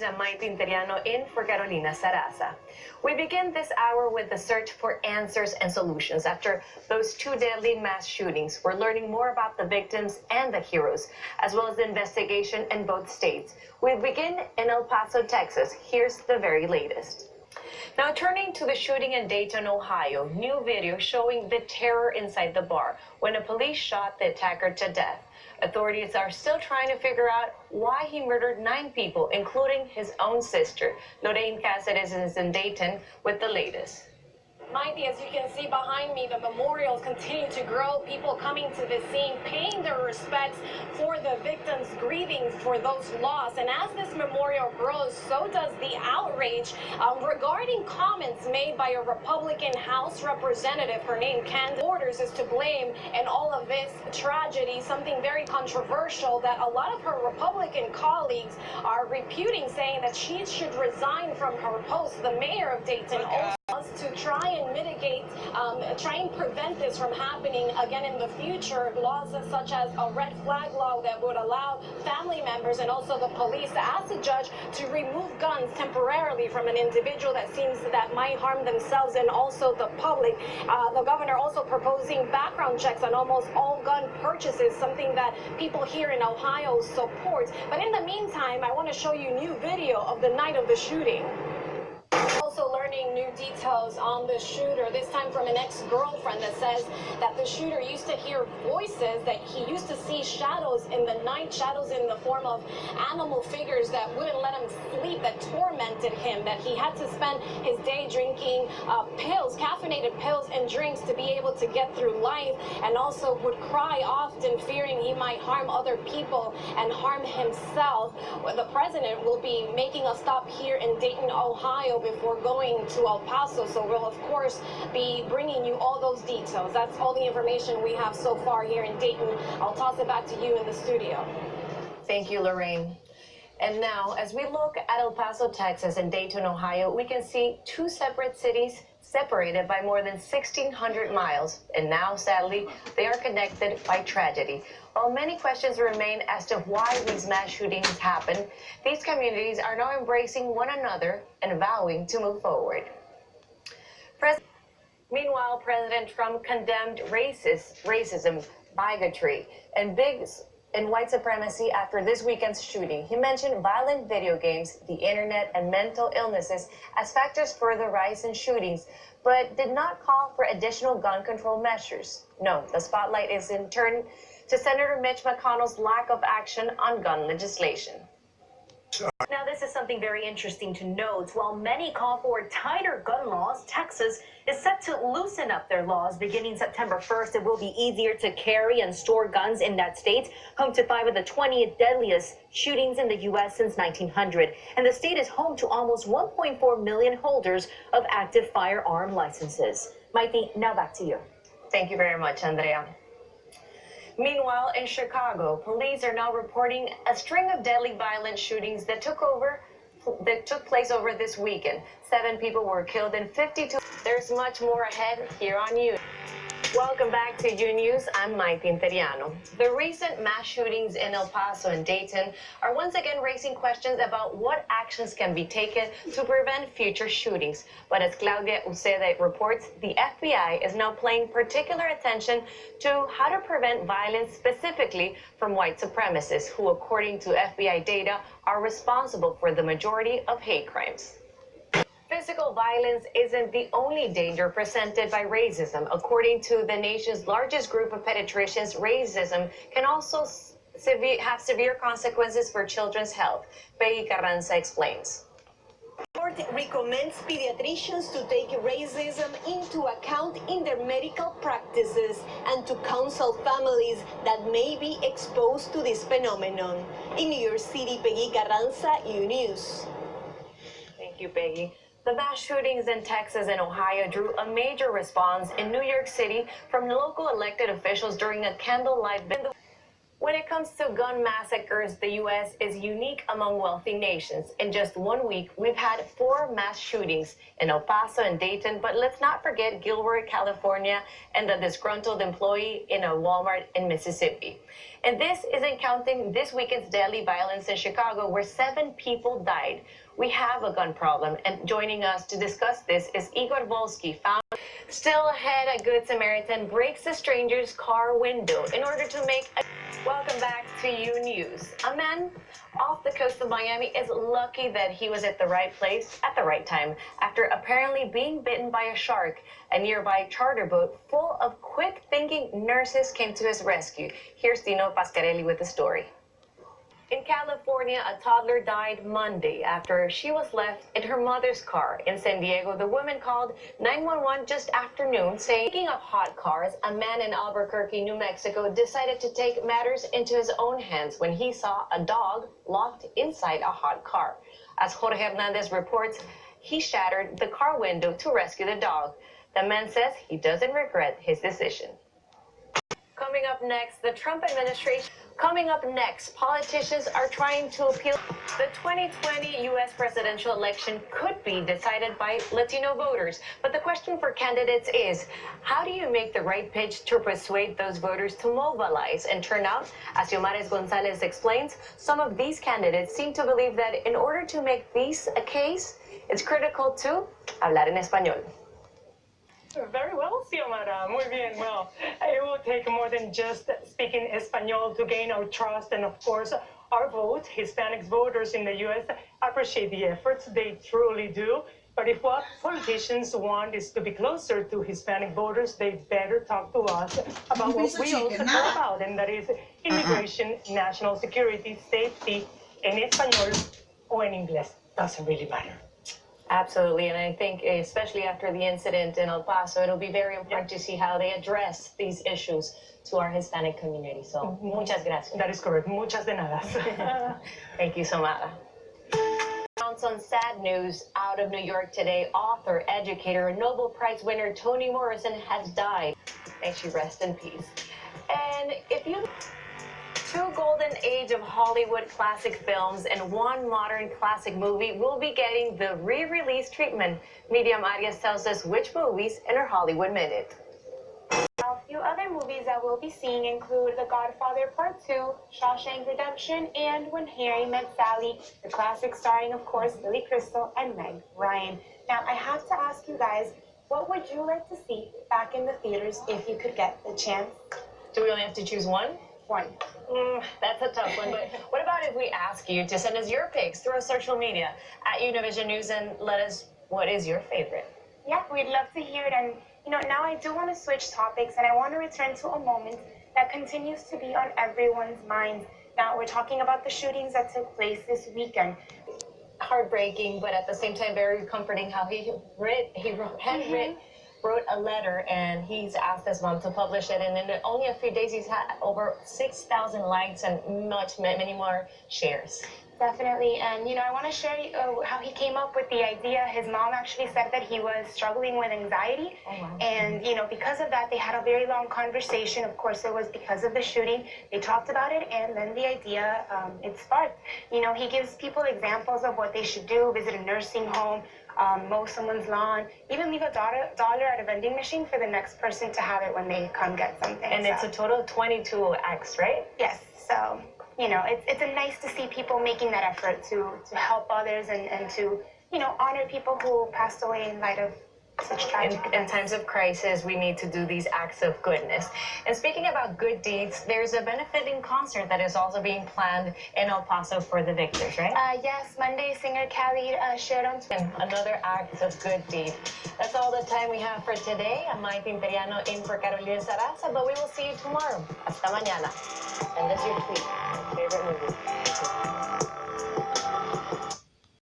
I'm Maity Interiano in for Carolina Sarasa. We begin this hour with the search for answers and solutions. After those two deadly mass shootings, we're learning more about the victims and the heroes, as well as the investigation in both states. We begin in El Paso, Texas. Here's the very latest. Now, turning to the shooting in Dayton, Ohio, new video showing the terror inside the bar when a police shot the attacker to death. Authorities are still trying to figure out why he murdered 9 people, including his own sister. Lorraine Cáceres is in Dayton with the latest. Maity, as you can see behind me, the memorials continue to grow. People coming to the scene, paying their respects for the victims, grieving for those lost. And as this memorial grows, so does the outrage regarding comments made by a Republican House representative. Her name, Candace Orders, is to blame in all of this tragedy. Something very controversial that a lot of her Republican colleagues are reputing, saying that she should resign from her post. The mayor of Dayton also to try and mitigate, try and prevent this from happening again in the future. Laws such as a red flag law that would allow family members and also the police to ask the judge to remove guns temporarily from an individual that seems that might harm themselves and also the public. The governor also proposing background checks on almost all gun purchases, something that people here in Ohio support. But in the meantime, I want to show you new video of the night of the shooting. Also learning new details on the shooter, this time from an ex-girlfriend that says that the shooter used to hear voices, that he used to see shadows in the night, shadows in the form of animal figures that wouldn't let him sleep, that tormented him, that he had to spend his day drinking pills, caffeinated pills and drinks to be able to get through life, and also would cry often, fearing he might harm other people and harm himself. The president will be making a stop here in Dayton, Ohio, before going to El Paso, so we'll of course be bringing you all those details. That's all the information we have so far here in Dayton. I'll toss it back to you in the studio. Thank you, Lorraine. And now, as we look at El Paso, Texas and Dayton, Ohio, we can see 2 separate cities separated by more than 1,600 miles. And now, sadly, they are connected by tragedy. While many questions remain as to why these mass shootings happen, these communities are now embracing one another and vowing to move forward. Meanwhile, President Trump condemned racism, bigotry, and white supremacy after this weekend's shooting. He mentioned violent video games, the internet, and mental illnesses as factors for the rise in shootings, but did not call for additional gun control measures. No, the spotlight is in turn to Senator Mitch McConnell's lack of action on gun legislation. Now, this is something very interesting to note. While many call for tighter gun laws, Texas is set to loosen up their laws beginning September 1st. It will be easier to carry and store guns in that state, home to 5 of the 20 deadliest shootings in the U.S. since 1900. And the state is home to almost 1.4 million holders of active firearm licenses. Maity, now back to you. Thank you very much, Andrea. Meanwhile, in Chicago, police are now reporting a string of deadly violent shootings that took place over this weekend. 7 people were killed and 52. There's much more ahead here on You. Welcome back to You News. I'm Maity Interiano. The recent mass shootings in El Paso and Dayton are once again raising questions about what actions can be taken to prevent future shootings. But as Claudia Uceda reports, the FBI is now paying particular attention to how to prevent violence specifically from white supremacists, who, according to FBI data, are responsible for the majority of hate crimes. Physical violence isn't the only danger presented by racism. According to the nation's largest group of pediatricians, racism can also have severe consequences for children's health. Peggy Carranza explains. The report recommends pediatricians to take racism into account in their medical practices and to counsel families that may be exposed to this phenomenon. In New York City, Peggy Carranza, You News. Thank you, Peggy. The mass shootings in Texas and Ohio drew a major response in New York City from local elected officials during a candlelight dinner. When it comes to gun massacres, the U.S. is unique among wealthy nations. In just 1 week, we've had 4 mass shootings in El Paso and Dayton, but let's not forget Gilroy, California, and the disgruntled employee in a Walmart in Mississippi. And this isn't counting this weekend's deadly violence in Chicago, where 7 people died. We have a gun problem, and joining us to discuss this is Igor Volsky, Still ahead, a Good Samaritan breaks a stranger's car window in order to make a... Welcome back to News. A man off the coast of Miami is lucky that he was at the right place at the right time after apparently being bitten by a shark. A nearby charter boat full of quick-thinking nurses came to his rescue. Here's Dino Pascarelli with the story. In California, a toddler died Monday after she was left in her mother's car. In San Diego, the woman called 911 just after noon, saying, speaking of hot cars, a man in Albuquerque, New Mexico, decided to take matters into his own hands when he saw a dog locked inside a hot car. As Jorge Hernandez reports, he shattered the car window to rescue the dog. The man says he doesn't regret his decision. Coming up next, the Trump administration. Coming up next, politicians are trying to appeal. The 2020 U.S. presidential election could be decided by Latino voters. But the question for candidates is, how do you make the right pitch to persuade those voters to mobilize and turn out? As Yomares Gonzalez explains, some of these candidates seem to believe that in order to make this a case, it's critical to hablar en español. Very well, Xiomara. Muy bien. Well, it will take more than just speaking Espanol to gain our trust and, of course, our vote. Hispanic voters in the U.S. appreciate the efforts. They truly do. But if what politicians want is to be closer to Hispanic voters, they better talk to us about what we also care about, and that is immigration, national security, safety, en español or in English. Doesn't really matter. Absolutely, and I think especially after the incident in El Paso, it'll be very important to see how they address these issues to our Hispanic community. So, muchas gracias. That is correct. Muchas de nada. Thank you, Samara. On sad news out of New York today, author, educator, and Nobel Prize winner Toni Morrison has died. May she rest in peace. And if you... 2 golden age of Hollywood classic films and 1 modern classic movie will be getting the re-release treatment. Miriam Arias tells us which movies in her Hollywood Minute. A few other movies that we'll be seeing include The Godfather Part 2, Shawshank Redemption, and When Harry Met Sally, the classic starring, of course, Billy Crystal and Meg Ryan. Now, I have to ask you guys, what would you like to see back in the theaters if you could get the chance? Do we only have to choose one? One. That's a tough one, but what about if we ask you to send us your picks through social media at Univision News and let us, what is your favorite? Yeah, we'd love to hear it. And, now I do want to switch topics, and I want to return to a moment that continues to be on everyone's minds. Now, we're talking about the shootings that took place this weekend. Heartbreaking, but at the same time very comforting how he wrote a letter, and he's asked his mom to publish it, and in only a few days he's had over 6,000 likes and many more shares. Definitely, and I want to share how he came up with the idea. His mom actually said that he was struggling with anxiety, and because of that they had a very long conversation. Of course, it was because of the shooting. They talked about it, and then the idea it sparked. He gives people examples of what they should do: visit a nursing home, mow someone's lawn, even leave a dollar at a vending machine for the next person to have it when they come get something. And it's a total of 22 acts, right? Yes. So, it's nice to see people making that effort to help others and to, honor people who passed away in light of such tragic events. In times of crisis, we need to do these acts of goodness. And speaking about good deeds, there's a benefiting concert that is also being planned in El Paso for the victors, right? Yes, Monday singer Callie shared on Twitter. Another act of good deed. That's all the time we have for today. I'm Maity Interiano in for Carolina Saraza, but we will see you tomorrow. Hasta mañana. Send us your tweet. Favorite movie.